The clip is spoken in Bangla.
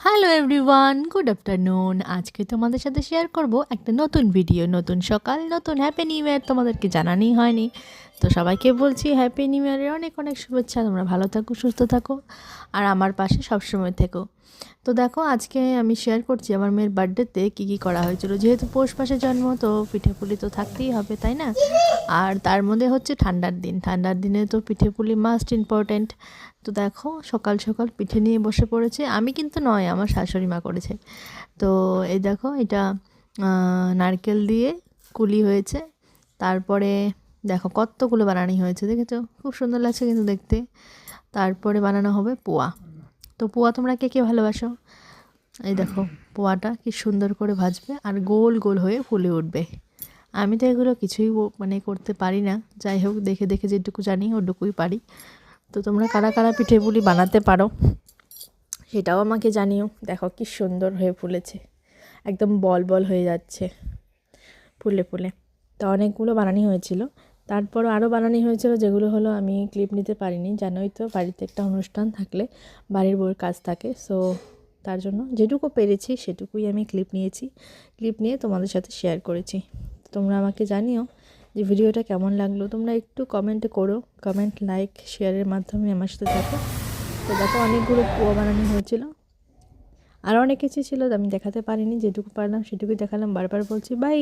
Hello everyone, good afternoon. আজকে তোমাদের সাথে শেয়ার করব একটা নতুন ভিডিও। নতুন সকাল, নতুন হ্যাপি নিউ ইয়ার। তোমাদেরকে জানানোই হয়নি, তো সবাইকে বলছি হ্যাপি নিউ ইয়ারের অনেক অনেক শুভেচ্ছা। তোমরা ভালো থাকো, সুস্থ থাকো, আর আমার পাশে সবসময় থেকো। তো দেখো, আজকে আমি শেয়ার করছি আমার মেয়ের বার্থডেতে কী কী করা হয়েছিল। যেহেতু পৌষ মাসে জন্ম, তো পিঠেপুলি তো থাকতেই হবে, তাই না? আর তার মধ্যে হচ্ছে ঠান্ডার দিন, ঠান্ডার দিনে তো পিঠেপুলি মাস্ট ইম্পর্ট্যান্ট। তো দেখো, সকাল সকাল পিঠে নিয়ে বসে পড়েছে। আমি কিন্তু নয়, আমার শাশুড়ি মা করেছে। তো এই দেখো, এটা নারকেল দিয়ে কুলি হয়েছে। তারপরে দেখো কতগুলো বানানি হয়েছে, দেখেছো? খুব সুন্দর লাগছে কিন্তু দেখতে। তারপরে বানানো হবে পোয়া। তো পোয়া তোমরা কে কে ভালোবাসো? এই দেখো, পোয়াটা কি সুন্দর করে ভাজবে আর গোল গোল হয়ে ফুলে উঠবে। আমি তো এগুলো কিছুই মানে করতে পারি না, যাই হোক দেখে দেখে যেটুকু জানি ওটুকুই পারি। তো তোমরা কারা কারা পিঠেপুলি বানাতে পারো সেটাও আমাকে জানিও। দেখো কি সুন্দর হয়ে ফুলেছে, একদম বল বল হয়ে যাচ্ছে ফুলে ফুলে। তো অনেকগুলো বানানি হয়েছিল। তারপর আরও বানানি হয়েছিল, যেগুলো হলো আমি ক্লিপ নিতে পারিনি। জানোই তো, বাড়িতে একটা অনুষ্ঠান থাকলে বাড়ির বউয়ের কাজ থাকে, সো তার জন্য যেটুকু পেরেছি সেটুকুই আমি ক্লিপ নিয়েছি। ক্লিপ নিয়ে তোমাদের সাথে শেয়ার করেছি। তোমরা আমাকে জানিও যে ভিডিওটা কেমন লাগলো। তোমরা একটু কমেন্টে করো, কমেন্ট, লাইক, শেয়ারের মাধ্যমে আমার সাথে থাকো। তো দেখো, অনেকগুলো পোয়া বানানো হয়েছিল, আর অনেক কিছু ছিল আমি দেখাতে পারিনি। যেটুকু পারলাম সেটুকুই দেখালাম। বারবার বলছি বাই।